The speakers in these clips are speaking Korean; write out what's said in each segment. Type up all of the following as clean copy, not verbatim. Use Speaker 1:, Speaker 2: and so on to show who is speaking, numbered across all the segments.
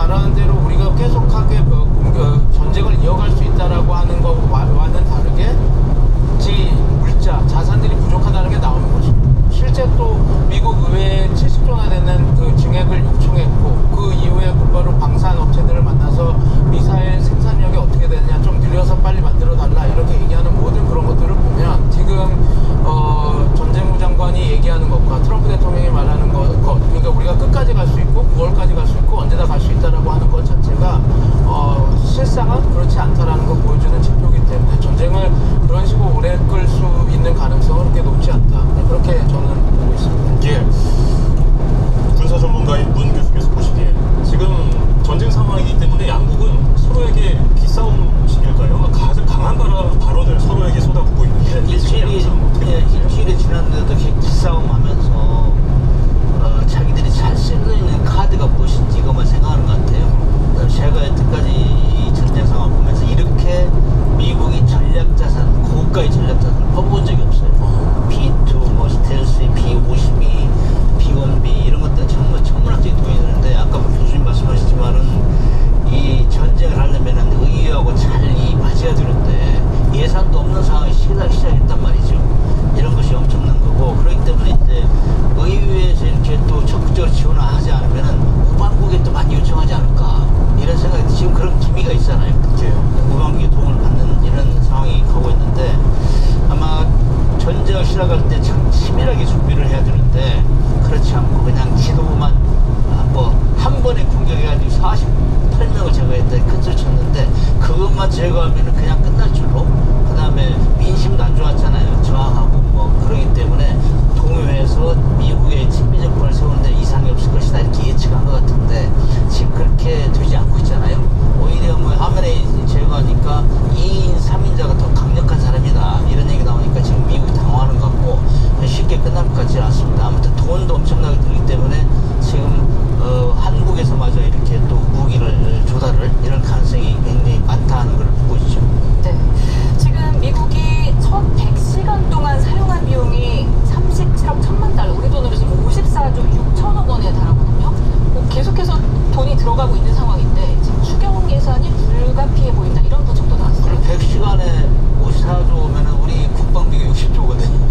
Speaker 1: 말하는 대로 우리가 계속하게 전쟁을 이어갈 수 있다라고 하는 것과는 다르게 물자, 자산들이 부족하다는 게 나오는 거죠. 실제 또 미국 의회에 70조나 되는 그 증액을 요청했고, 그 이후에 곧바로 방산 업체들을 만나서 미사일 생산력이 어떻게 되느냐, 좀 늘려서 빨리 만들어 달라, 이렇게 얘기하는 모든 그런 것들을 보면 지금 전재무 장관이 얘기하는 것과 트럼프 대통령이 말하는 것, 그러니까 우리가 끝까지 갈 수 있고 9월까지 갈 수 있고 언제나 갈 수 있다라고 하는 것 자체가 실상은 그렇지 않다라는 걸 보여주는 지표이기 때문에 전쟁을 그런 식으로 오래 끌 수 있는 가능성은 그렇게 높지 않다, 그렇게 저는 보고 있습니다.
Speaker 2: 예. 군사 전문가인 문 교수께서 보시기에 지금 전쟁 상황이기 때문에 양국은 서로에게 기싸움식일까요? 가장 강한 발언을 서로에게 쏟아붓고 있는데
Speaker 3: 일주일이 지났는데도 기싸움하면서 자기들이 잘 쓰고 있는 카드가 무엇인지 이것만 생각하는 것 같아요. 제가 여태까지 이 전쟁 상황을 보면서 이렇게 미국이 전략자산, 고가의 전략자산을 퍼부은 적이 없어요. B2, 뭐 스텔스, B-52, B-1B 이런 것들은 정말 천문학적인 돈이 드는데, 아까 교수님 말씀하셨지만은 이 전쟁을 하려면은 의회하고 잘 맞아야 되는데 예산도 없는 상황이 시작했단 말이죠. 이런 것이 엄청난 거고, 그렇기 때문에 이제 의회에서 이렇게 또 적극적으로 지원을 하지 않으면은 우방국에 또 많이 요청하지 않을까, 이런 생각이 지금 그런 기미가 있잖아요. 우방국의 도움을 받는 이런 상황이 가고 있는데, 아마 전쟁을 시작할 때 참 치밀하게 준비를 해야 되는데 그렇지 않고 그냥 지도부만 한 번에 공격해가지고 48명을 제거했더니 끝을 쳤는데, 그것만 제거하면 그냥 끝날 줄로, 그 다음에 민심도 안 좋았잖아요. 저항하고 뭐 그러기 때문에 동요해서 미국의 친미 정권을 세우는데 이상이 없을 것이다, 이렇게 예측한 것 같은데 지금 그렇게 되지 않고 있잖아요. 오히려 뭐 화면에 제거하니까 2인 3인자가 더 강력한 사람이다, 이런 얘기 나오니까 지금 미국이 당황하는 것 같고 쉽게 끝날 것 같지 않습니다. 아무튼 돈도 엄청나게 들기 때문에 지금 한국에서마저 이렇게 또 무기를 조달을 이런 가능성이 굉장히 많다는 걸 보고 있죠.
Speaker 4: 네. 지금 미국이 첫 100시간 동안 사용한 비용이 37억 1천만 달러, 우리 돈으로 지금 54조 6천억 원에 달하거든요. 계속해서 돈이 들어가고 있는 상황인데 지금 추경 예산이 불가피해 보인다, 이런 분석도 나왔어요.
Speaker 3: 100시간에 54조면은 우리 국방비가 60조거든요.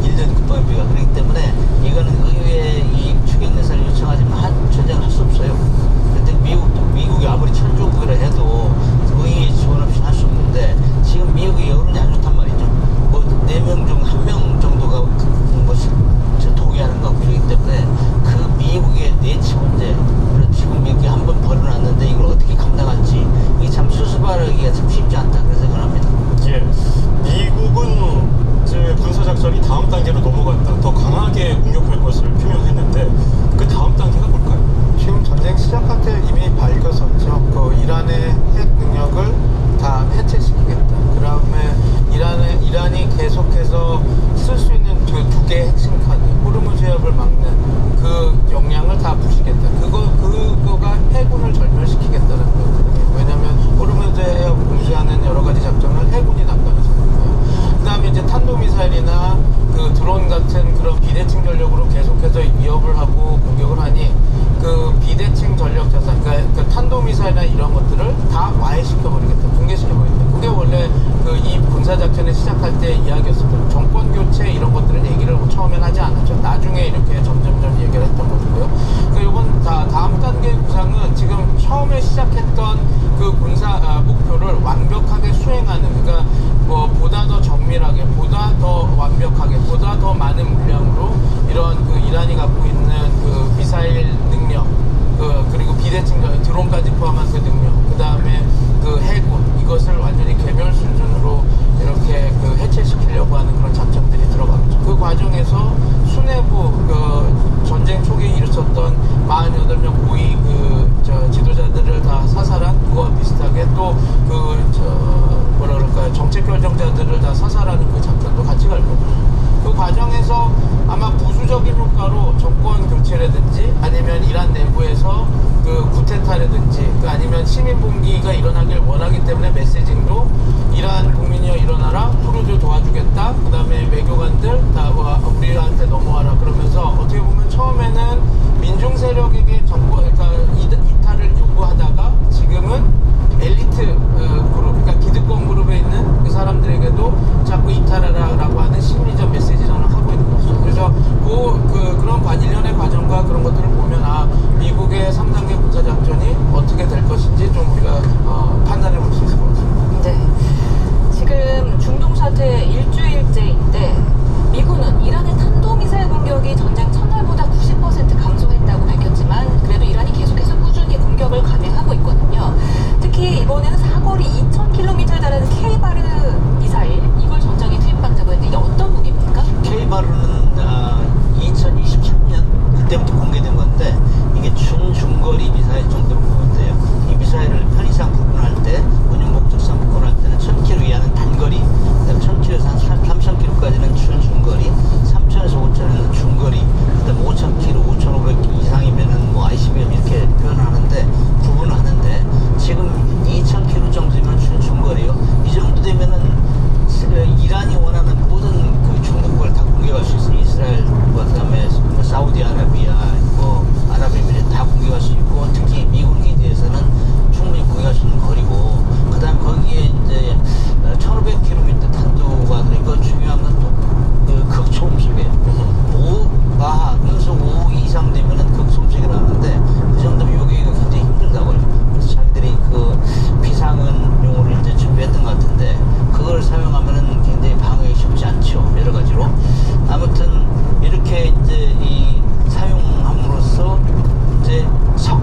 Speaker 3: 1년 국방비가. 그렇기 때문에 이거는 의회에 이 추경 예산을 요청하지만 전쟁을 할 수 없어요. 근데 미국이 아무리 천조국이라 해도 의회 지원 없이 할 수 없는데 지금 미국이 여론이 안 좋단 말이죠. 뭐 4명 중 1명 정도가 동의하는 것 같고, 그렇기 때문에 그 미국의 내치 문제, 지금 미국이 한번 벌어놨는데 이걸 어떻게 감당할지 이게 참 수습하기가 참 쉽지 않다, 그런 생각을 합니다.
Speaker 2: 예. 미국은 이제 군사작전이 다음 단계로 넘어간다, 더 강하게 공격할 것을 표명했는데 그 다음 단계가 뭘까요?
Speaker 1: 지금 전쟁 시작할 때 이미 밝혔었죠. 그 이란의 핵 능력을 다 해체시키겠다. 그 다음에 이란이 계속해서 쓸 수 있는 두 개의 핵심 카드, 호르무즈 해협을 막는 그 역량을 다 부시겠다. 그거가 해군을 절멸시키겠다는 거거든요. 왜냐하면 호르무즈 해협 공수하는 여러 가지 작전을 해군이 담당해서 그렇고요. 그 다음에 이제 탄도미사일이나 그 드론 같은 그런 비대칭 전력으로 계속해서 위협을 하고 공격을 하니 그 비대칭 전력 자산, 그러니까 탄도미사일이나 이런 것들을 다 와해시켜버리겠다, 붕괴시켜버리겠다. 그게 원래 그 이 군사작전을 시작할 때 이야기였습니다. 정권 교체 이런 것들은 얘기를 처음엔 하지 않았죠. 나중에 이렇게 점점점 얘기를 했던 거고요. 그러니까 이번 다음 단계 구상은 지금 처음에 시작했던 그 군사 목표를 완벽하게 수행하는, 그러니까 뭐 보다 더 정밀하게, 보다 더 완벽하게, 보다 더 많은 물량으로 이런 그 이란이 갖고 있는 그 미사일 능력, 그리고 비대칭 드론까지 포함한 그 능력, 그 다음에 그 해군, 이것을 완전히 개별 수준으로 이렇게 그 해체시키려고 하는 그런 작전들이 들어가겠죠. 그 과정에서 수뇌부 전쟁 초기에 일었었던 48명 고위 지도자들을 다 사살한, 그와 비슷하게 또 정책 결정자들을 다 사살하는 그 작전도 같이 갈 거고요. 그 과정에서 아마 부수적인 효과로 정권 교체라든지 아니면 이란 내부에서 그 쿠데타라든지 아니면 시민 봉기가 일어나길 원하기 때문에 메시징도 이란 국민이여 일어나라, 쿠르드 도와주겠다, 그 다음에 외교관들 다 우리한테 넘어와라, 그러면서 어떻게 보면 처음에는 민중 세력에게 정권 이탈을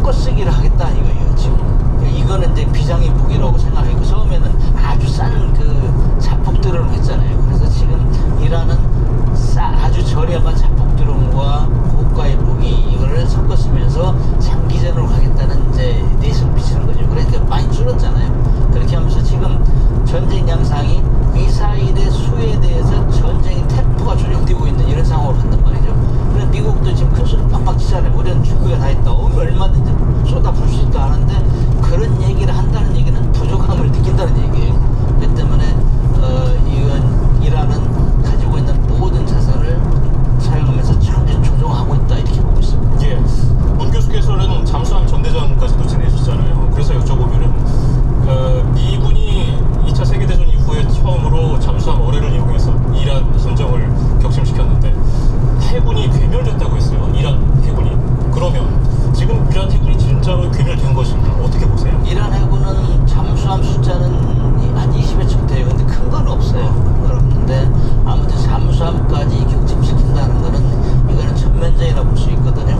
Speaker 3: 섞어 쓰기를 하겠다 이거예요 지금. 이거는 이제 비장의 무기라고 생각했고 처음에는 아주 싼 그 자폭 드론을 했잖아요. 그래서 지금 이란은 아주 저렴한 자폭 드론과 고가의 무기 이거를 섞어 쓰면서 장기전으로 가겠다는 이제 내세를 비치는 거죠. 그러니까 많이 줄었잖아요. 그렇게 하면서 지금 전쟁 양상이 미사일의 수에 대해서 전쟁의 템포가 조정되고 있는 이런 상황으로 간단 말이죠. 그래서 미국도 지금 큰 소리 팍팍 치잖아요. 우리는 준비가 다 있다. 얼마든지 쏟아부을 수 있다 하는데 그런 얘기를 한다는 얘기는 부족함을 느낀다는 얘기예요. 그렇기 때문에 이건 이란은 가지고 있는 모든 자산을 사용하면서 현재 조정하고 있다 이렇게 보고 있습니다.
Speaker 2: 예. 문 교수께서는 잠수함 전대장까지도 지내셨잖아요. 그래서 여쭤보면은 미군이 2차 세계대전 이후에 처음으로 잠수함 어뢰를 이용해서 이란 선정을 격침시켰는데 해군이 괴멸됐다고 했어요. 이란 해군이. 그러면 지금 이란 해군이 진짜로 괴멸된 것인가 어떻게 보세요?
Speaker 3: 이란 해군은 잠수함 숫자는 한 20여 척 돼요. 근데 큰 건 없어요. 큰 건 없는데 아무튼 잠수함까지 격침시킨다는 거는 이거는 전면전이라 볼 수 있거든요.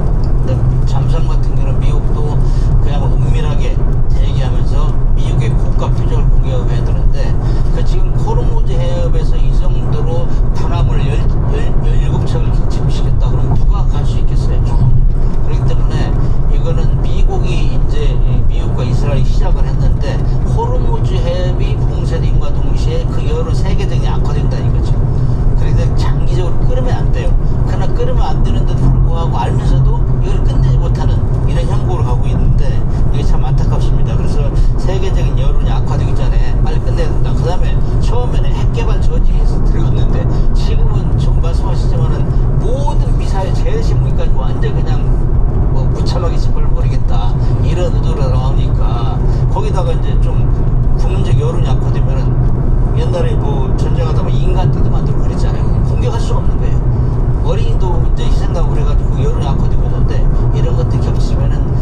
Speaker 3: 근데 잠수함 같은 경우는 미국도 그냥 은밀하게 대기하면서 미국의 고가 표적을 공격해야 되는데 그 지금 호르무즈 해협에서 이 정도로 군함을 17척을 격침시켰다 그러면 누가 갈 수 있겠어요? 그렇기 때문에 이거는 미국이 이제 미국과 이스라엘이 시작을 했는데 호르무즈 해협이 봉쇄됨과 동시에 그 여러 세계적인 악화된다 이거죠. 그래서 장기적으로 끌으면 안 돼요. 그러나 끌으면 안 되는데도 불구하고 알면서도 이걸 끝내지 못하는 이런 형국으로 가고 있는데 이게 참 안타깝습니다. 그래서 세계적인 여론이 악화되기 전에 빨리 끝내야 된다. 그 다음에 처음에는 핵개발 저지해서 들어갔는데 지금은 좀 말씀하시지만은 모든 미사일 제일식 무기까지 완전 그냥 뭐 무참하게 짚어버리겠다 이런 의도로 나오니까 거기다가 이제 좀 국민적 여론이 악화되면은 옛날에 뭐 전쟁하다 보면 인간띠도 만들고 그랬잖아요. 공격할 수가 없는 거예요. 어린이도 이제 희생하고 그래가지고 여론이 악화되고 있는데 이런 것들 겹치면은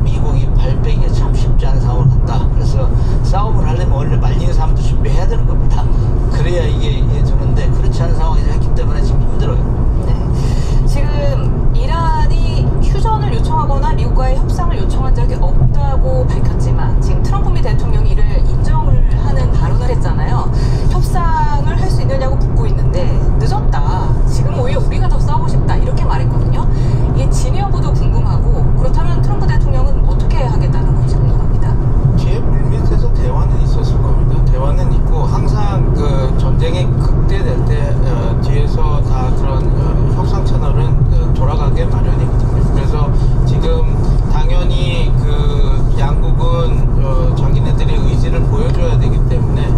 Speaker 3: 미국이 발빼기가 참 쉽지 않은 상황을 간다. 그래서 싸움을 하려면 원래 말리는 사람도 준비해야 되는 겁니다. 그래야 이게 되는데 그렇지 않은 상황에서 했기 때문에 지금 힘들어요.
Speaker 4: 네. 지금 이란이 휴전을 요청하거나 미국과의 협상을 요청한 적이 없다고 밝혔지만 지금 트럼프 미 대통령이 이를 인정을 하는 발언을 했잖아요. 협상을 할 수 있느냐고 묻고 있는데 늦었다. 지금 오히려 우리가 더 싸우고 싶다. 이렇게 말했거든요. 이게 진위 여부도 궁금하고 그렇다면 트럼프 대통령은 어떻게 하겠다는 건지 궁금합니다.
Speaker 1: 뒤에 물밑에서 대화는 있었을 겁니다. 대화는 있고 항상 그 전쟁이 극대될 때 뒤에서 다 그런 협상 채널은 돌아가게 마련이거든요. 그래서 지금 당연히 그 양국은 자기네들의 의지를 보여줘야 되기 때문에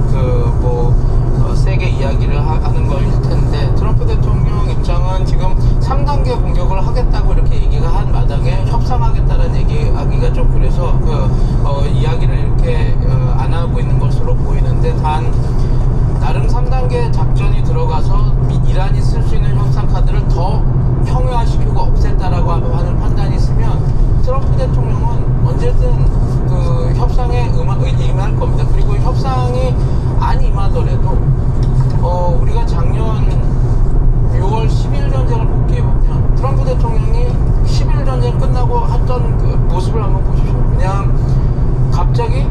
Speaker 1: 세게 이야기를 하는 거일 텐데 트럼프 대통령 입장은 지금 3단계 공격을 하겠다고 이렇게 얘기가 한 마당에 협상하겠다는 얘기하기가 좀 그래서 이야기를 이렇게 안 하고 있는 것으로 보이는데 단 나름 3단계 작전이 들어가서 이란이 쓸 수 있는 협상 카드를 더 형용화시키고 없앴다라고 하는 판단이 있으면 트럼프 대통령은 언제든 그 협상에 임할 겁니다. 그리고 협상이 안 임하더라도 우리가 작년 6월 10일 전쟁을 복귀해보면 트럼프 대통령이 10일 전쟁 끝나고 했던 그 모습을 한번 보십시오. 그냥 갑자기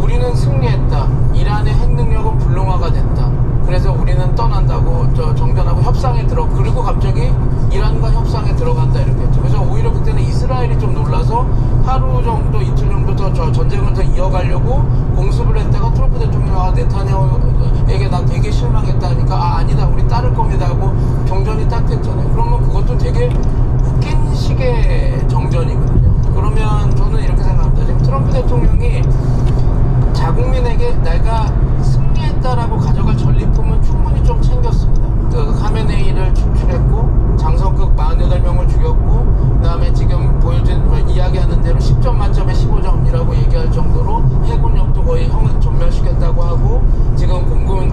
Speaker 1: 우리는 승리했다. 이란의 핵 능력은 불능화가 됐다. 그래서 우리는 떠난다고 정변하고 협상에 그리고 갑자기 이란과 협상에 들어간다 이렇게 했죠. 그래서 오히려 그때는 이스라엘이 좀 놀라서 하루 정도 이틀 정도 더 전쟁을 더 이어가려고 공습을 했다가 트럼프 대통령이 네타냐후에게 나 되게 실망했다 하니까 아니다 우리 따를 겁니다 하고 정전이 딱 됐잖아요. 그러면 그것도 되게 웃긴 식의 정전이거든요. 그러면 저는 이렇게 생각합니다. 지금 트럼프 대통령이 자국민에게 내가 승리했다라고 가져갈 전리품은 충분히 좀 챙겼습니다. 그 카메네이를 축출했고 장성급 48명을 죽였고 그다음에 지금 이야기하는 대로 10점 만점에 15점이라고 얘기할 정도로 해군력도 거의 전멸시켰다고 하고 지금 공군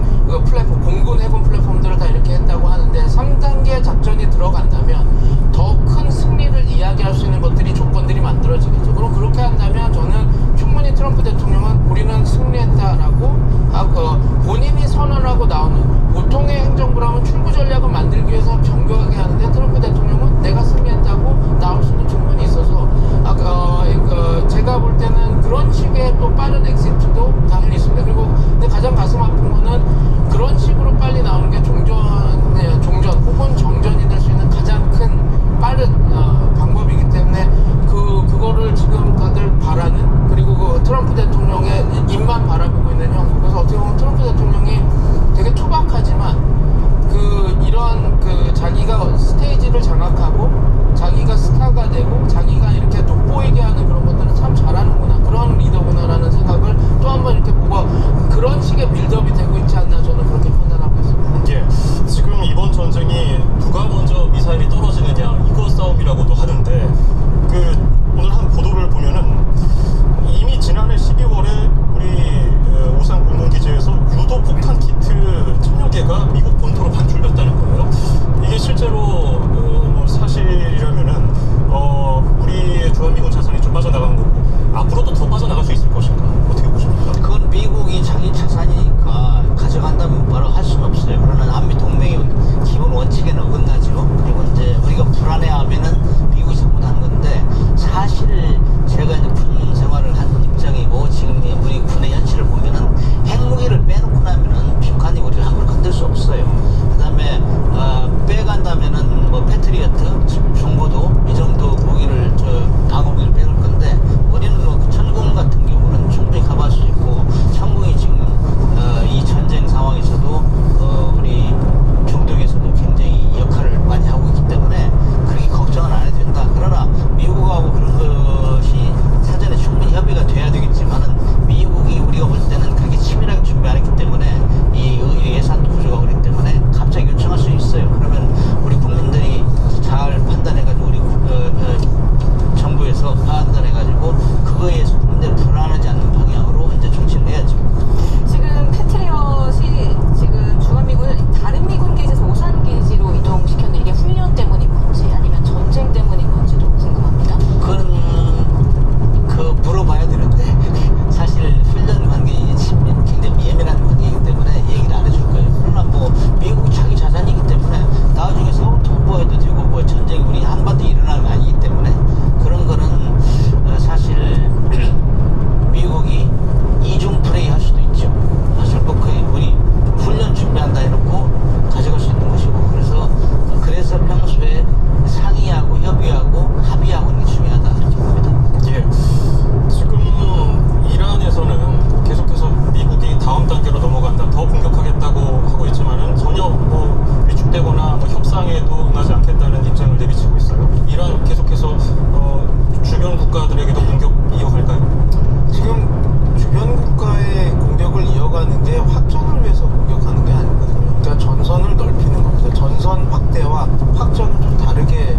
Speaker 1: 해군 플랫폼들을 다 이렇게 했다고 하는데 3단계 작전이 들어간다면 더 큰 승리를 이야기할 수 있는 조건들이 만들어지겠죠. 그럼 그렇게 한다면 저는 충분히 트럼프 대통령은 우리는 승리했다라고 하고 본인이 선언하고 나오는 보통의 행정부라면 출구 전략을 만들기 위해서 정교하게 하는데 트럼프 대통령은 내가
Speaker 2: 것인가? 어떻게 보십니까?
Speaker 3: 그건 미국이 자기 자산이니까 가져간다면 뭐라고 할 수는 없어요. 그러나 한미 동맹의 기본 원칙에는 어긋나죠. 그리고 이제 우리가 불안해하면은 미국이 잘못한 건데, 사실 제가 이제 군 생활을 한 입장이고 지금 우리 군의 현실을 보면은 핵무기를 빼놓고 나면은 북한이 우리를 함부로 건들 수 없어요. 그다음에 빼간다면은 뭐 패트리어트, 중고도 이 정도 무기를 방어무기를 빼갈 건데, 우리는 뭐 천공 같은 경우는 충분히 가볼 수 있고, 천공이 지금 이 전쟁 상황에서도 우리 중동에서도 굉장히 역할을 많이 하고 있기 때문에 그렇게 걱정은 안 해도 된다. 그러나 미국하고 그런 것이 사전에 충분히 협의가 돼야 되겠지만은, 미국이 우리가 볼 때는 그렇게 치밀하게 준비 안 했기 때문에 이 예산 구조가 그렇기 때문에 갑자기 요청할 수 있어요. 그러면 우리 국민들이 잘 판단해가지고 우리 정부에서 판단해가지고 그거에 의해서 국민들이 불안하지 않는 방향으로 이제 조치를 해야죠.
Speaker 4: 지금 패트리엇이 지금 주한미군을 다른 미군 기지에서 오산 기지로 이동시켰는데 이게 훈련 때문인 건지 아니면 전쟁 때문인 건지도 궁금합니다.
Speaker 3: 그건 물어봐야 되는데 사실 훈련 관계이 굉장히 예민한 관계이기 때문에 얘기를 안 해줄 거예요. 그러나 뭐 미국이 자기 자산이기 때문에 나중에 서울 통보해도 되고, 뭐 전쟁이 우리 한반도에 일어나는 거 아니기 때문에 그런 거는 사실 미국이 이중 플레이 할 수도 있죠. 사실 뭐 우리 훈련 준비한다 해놓고 가져갈 수 있는 것이고, 그래서 평소에 상의하고 협의하고 합의하고 하는 게 중요하다 이렇게 봅니다.
Speaker 2: 예. 지금 이란에서는 계속해서 미국이 다음 단계로 넘어간다, 더 공격하겠다고 하고 있지만은 전혀 뭐 위축되거나 뭐 협상에도 응하지 않겠다는 입장을 내비치고 있어요. 이란 계속해서 주변 국가들에게도 공격 이어갈까요?
Speaker 1: 지금 주변 국가의 공격을 이어가는 게 확전을 위해서 공격하는 게 아니거든요. 그러니까 전선을 넓히는 겁니다. 전선 확대와 확전은 좀 다르게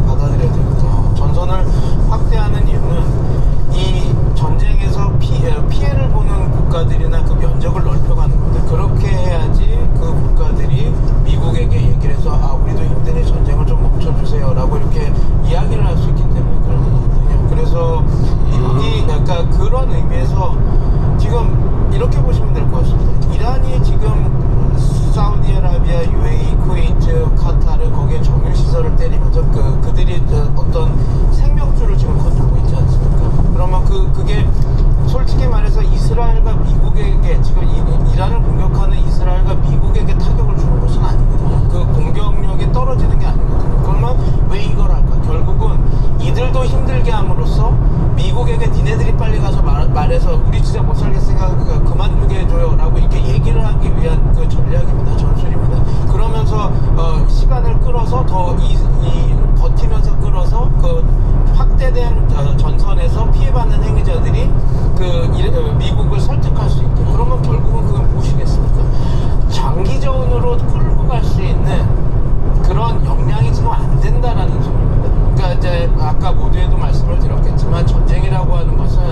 Speaker 1: 받아들여야 되거든요. 전선을 확대하는 이유는 이 전쟁에서 피해를 보는 국가들이나 그 면적을 넓혀가는 건데, 그렇게 해야지 그 국가들이 미국에게 얘기를 해서 우리도 힘드니 전쟁을 좀 멈춰주세요 라고 이렇게 이야기를 할 수 있기 때문에 그런 거거든요. 그래서 미국이 그러니까 그런 의미에서 지금 이렇게 보시면 될 것 같습니다. 이란이 지금 사우디아라비아, UAE, 쿠웨이트, 카타르 거기에 정유시설을 때리면서 그들이 어떤 생명줄을 지금 건들고 있지 않습니까? 그러면 그게 솔직히 말해서 이스라엘과 미국에게 지금 이란을 공격하는 이스라엘과 미국에게 타격을 주는 것은 아니거든요. 그 공격력이 떨어지는 게 아니거든요. 그러면 왜 이걸 할까? 결국은 이들도 힘들게 함으로써 미국에게 니네들이 빨리 가서 말해서 우리 진짜 못 살겠으니까 그만두게 해줘요 라고 이렇게 얘기를 하기 위한 그 전략입니다. 전술입니다. 그러면서 시간을 끌어서 더 버티면서 끌어서 그 확대된 전선에서 피해받는 행위자들이 미국을 설득할 수 있게. 그러면 결국은 그건 무엇이겠습니까? 장기전으로 끌고 갈 수 있는 그런 역량이 지금 안 된다라는 소리입니다. 그러니까 이제 아까 모두에도 말씀을 드렸겠지만, 전쟁이라고 하는 것은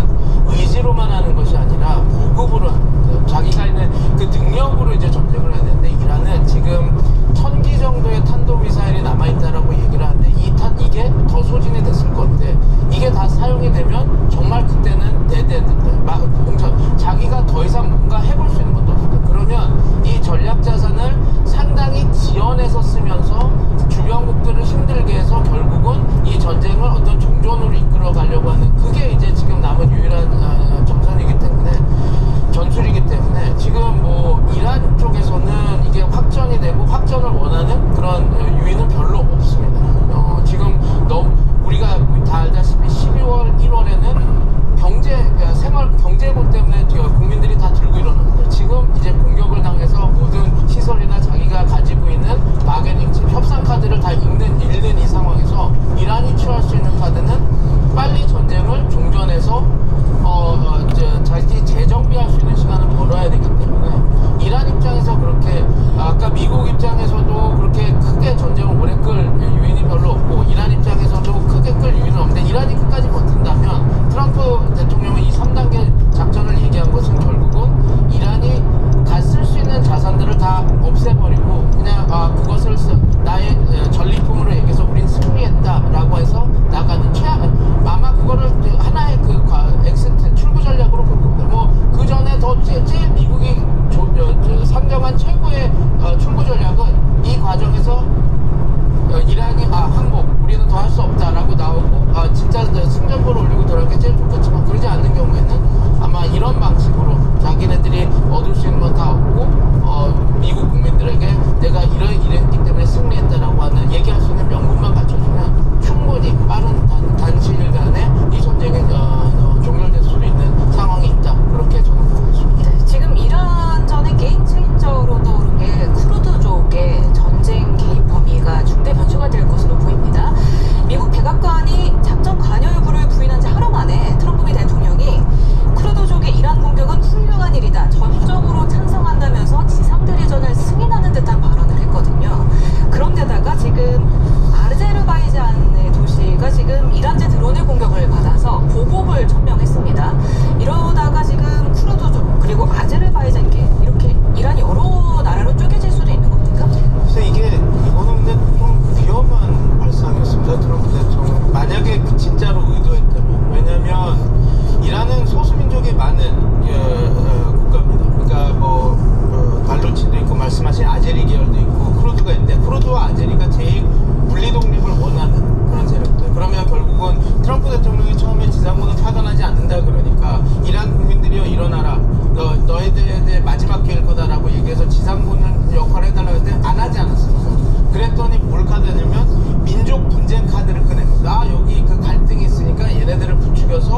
Speaker 1: 의지로만 하는 것이 아니라 보급으로 하는 겁니다. 자기가 있는 그 능력으로 이제 전쟁을 해야 되는데, 이란은 지금 1000기 정도의 탄도미사일이 남아있다라고 얘기를 하는데, 이게 더 소진이 됐을 건데, 이게 다 사용이 되면 정말 그때는 자기가 더 이상 뭔가 해볼 수 있는 것도 없습니다. 그러면 이 전략 자산을 상당히 지연해서 쓰면서 주변국들을 힘들게 해서 결국은 이 전쟁을 어떤 종전으로 이끌어 가려고 하는, 그게 이제 지금 남은 유일한 전술이기 때문에 지금 뭐 이란 쪽에서는 이게 확전이 되고 확전을 원하는 그런 유인은 별로 없습니다. 지금 우리가 다 알다시피 12월, 1월에는 경제고 때문에 국민들이 다 들고 일어났는데, 지금 이제 공격을 당해서 모든 시설이나 자기가 가지고 있는 바게닝 칩, 협상 카드를 다 잃는 이 상황에서 이란이 취할 수 있는 카드는 빨리 전쟁을 종전해서 자기 재정비할 수 있는 시간을 벌어야 되기 때문에, 이란 입장에서 그렇게 아까 미국 입장에서도 그렇게 크게 전쟁을 오래 끌 유인이 별로 없고, 이란 입장에서도 크게 끌 유인은 없는데, 이란이 끝까지 버틴다면 트럼프 대통령은 이 3단계 작전을 얘기한 것은 결국은 이란이 다 쓸 수 있는 자산들을 다 없애버리고 그냥 그것을 나의 전리품으로 얘기해서 우린 승리했다라고 해서 나가는 아마 그거를 하나의 엑시트 출구 전략으로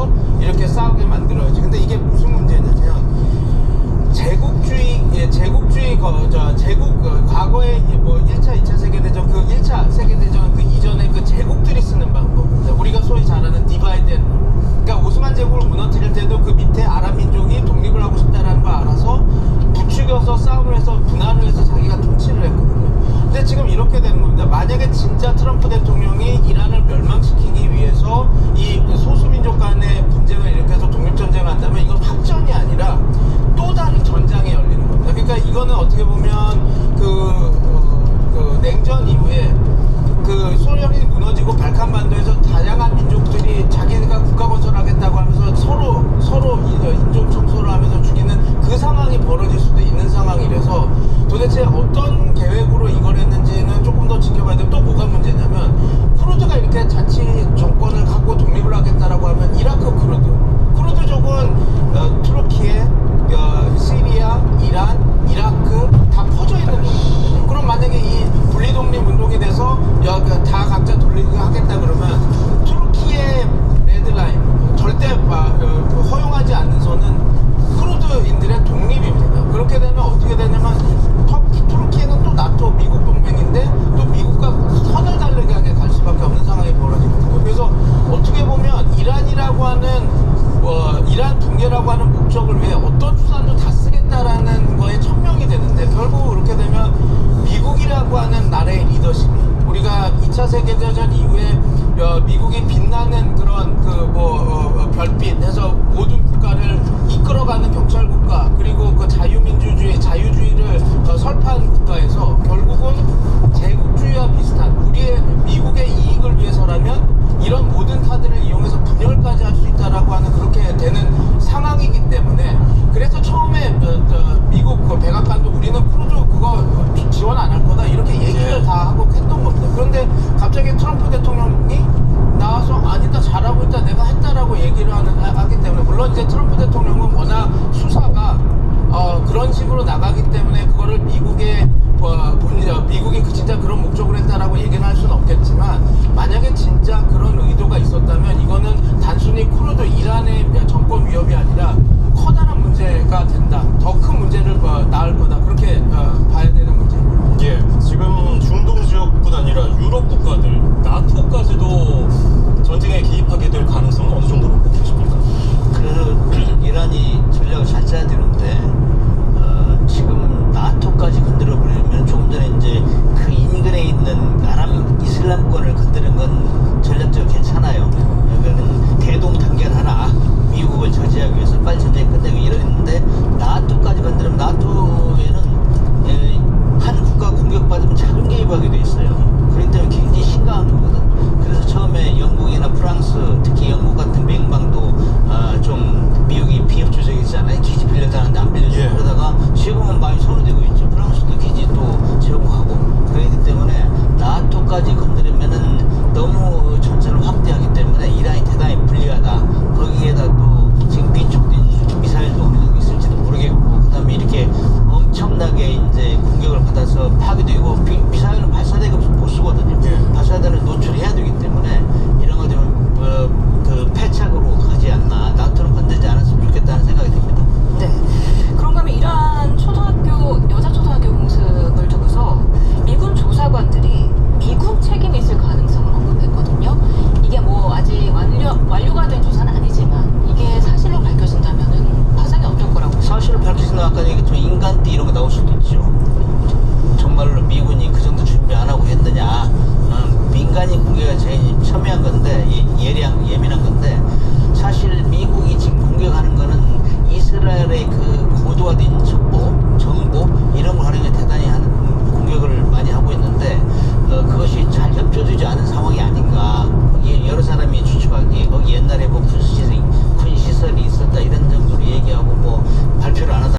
Speaker 1: 위해서 이렇게 싸우게 만들어야지. 근데 이게 무슨 문제냐면 제국주의 과거에 뭐 1차, 2차 세계대전, 그 1차 세계대전 그 이전에 그 제국들이 쓰는 방법입니다. 우리가 소위 잘 아는 디바이드 앤 룰. 그러니까 오스만 제국을 무너뜨릴 때도 그 밑에 아랍 민족이 독립을 하고 싶다라는 걸 알아서 부추겨서 싸움을 해서 분할을 해서 자기가 통치를 했거든요. 근데 지금 이렇게 되는 겁니다. 만약에 진짜 트럼프 대통령이 이란을 멸망시키기 위해서 이 소수민족 간의 분쟁을 일으켜서 독립전쟁을 한다면 이건 확전이 아니라 또 다른 전장이 열리는 겁니다. 그러니까 이거는 어떻게 보면 그 냉전 이후에 그 소련이 무너지고 발칸반도에서 다양한 민족들이 자기가 국가 건설하겠다고 하면서 서로 인종 청소를 하면서 죽이는 그 상황이 벌어질 수도 있는 상황이라서 도대체 어떤 계획으로 이걸 했는지는 조금 더 지켜봐야 돼요. 또 뭐가 문제냐면 쿠르드가 이렇게 자치 정권을 갖고 독립을 하겠다라고 하면 이라크 쿠르드족은 투르키에 시리아, 이란, 이라크 다 퍼져 있는 거거든요. 그럼 만약에 이 분리독립 운동이 돼서 다 각자 독립을 하겠다 그러면 투르키의 레드라인 절대 허용하지 않는 선은 쿠르드인들의 독립입니다. 그렇게 되면 어떻게 되냐면 투르키에는 또 나토 미국 동맹인데 또 미국과 선을 다르게 갈 수밖에 없는 상황이 벌어지거든요. 그래서 어떻게 보면 이란이라고 하는 이란 붕괴라고 하는 목적을 위해 어떤 수단도 다 쓰겠다라는 거에 천명이 되는데 결국 그렇게 되면 미국이라고 하는 나라의 리더십이 우리가 2차 세계대전 이후에 미국이 빛나는 그런 별빛 해서 모든 국가를 이끌어가는 경찰 국가 그리고 그 자유민주주의 자유주의를 설파한 국가에서 결국은 제국주의와 비슷한 우리의 미국의 이익을 위해서라면 이런 모든 카드를 이용해서 분열까지 할 수 있다라고 하는 그렇게 되는 상황이기 때문에 그래서 처음에 미국 그 백악관도 우리는 쿠르드 그거 지원 안 할 거다 이렇게 얘기를 다 하고 했던 겁니다. 그런데 갑자기 트럼프 대통령이 나와서 아니다 잘하고 있다 내가 했다라고 얘기를 하기 때문에 물론 이제 트럼프 대통령은 워낙 수사가 그런 식으로 나가기 때문에 그거를 미국이 그 진짜 그런 목적으로 했다라고 얘기는 할 수는 없겠지만 만약에 진짜 그런 의도가 있었다면 이거는 단순히 쿠르드 이란의 정권 위협이 아니라 커다란 문제가 된다. 더 큰 문제를 낳을 거다. 그렇게 봐야 되는 문제입니다.
Speaker 2: 예, 지금 중동 지역뿐 아니라 유럽 국가들, 나토까지도 전쟁에 개입하게 될 가능성은 어느 정도로 보고 계십니까?
Speaker 3: 이란이 전략을 잘 짜야 되는데 지금 나토까지 건드려 버리면 조금 전에 이제 그 인근에 있는 아랍 이슬람권을 건드는 건 전략적으로 괜찮아요. 그러니까는 대동 단결하라. 미국을 저지하기 위해서 빨리 전쟁 끝내고 이러는데 나토까지 건드리면 나토에는 한 국가 공격받으면 자동 개입하게 돼 있어요. 그렇기 때문에 굉장히 심각한 거거든. 그래서 처음에 영국이나 프랑스, 특히 영국 같은 맹방도 좀 미국이 비협 조정이잖아요. 기지 빌려다는데 안 빌려주고
Speaker 2: 예.
Speaker 3: 그러다가 지금은 많이 손을 대고 있죠. 프랑스도 기지 또 제공하고 그렇기 때문에 나토까지 건드리면은 너무 전선을 확대하기 때문에 이란이 대단히 불리하다. 거기에다 또 지금 비축된 미사일도 어느 정도 있을지도 모르겠고 그다음에 이렇게 엄청나게 이제 공격을 받아서 파괴되고 미사일은 발사대가 보수거든요.
Speaker 2: 예.
Speaker 3: 발사대를 노출해야 되기 때문에 이런 거 되면 그 패착으로 가지 않나. 나토는 건들지 않았으면 좋겠다는 생각이 듭니다.
Speaker 4: 네. 그런가 하면 이란 여자 초등학교 공습을 두고서 미군 조사관들이 미군 책임이 있을 가능성을 언급했거든요. 이게 뭐 아직 완료가 된 조사는 아니지만 이게 사실로 밝혀진다면은 파장이 어떨 거라고
Speaker 3: 사실을 밝히시는 아까 얘기했지만 인간띠 이런 거 나올 수도 있죠. 정말로 미군이 그 정도 준비 안 하고 했느냐. 민간인 공격에 제일 첨예한 건데 예민한 건데 사실 미국이 지금 공격하는 거는 이스라엘의 그 고도화된 정보 이런 걸 활용해 대단히 하는 공격을 많이 하고 있는데 그것이 잘 협조되지 않은 상황이 아닌가. 거기에 여러 사람이 추측하기에 거기 옛날에 뭐 군 시설이 있었다 이런 정도로 얘기하고 뭐 발표를 안 하다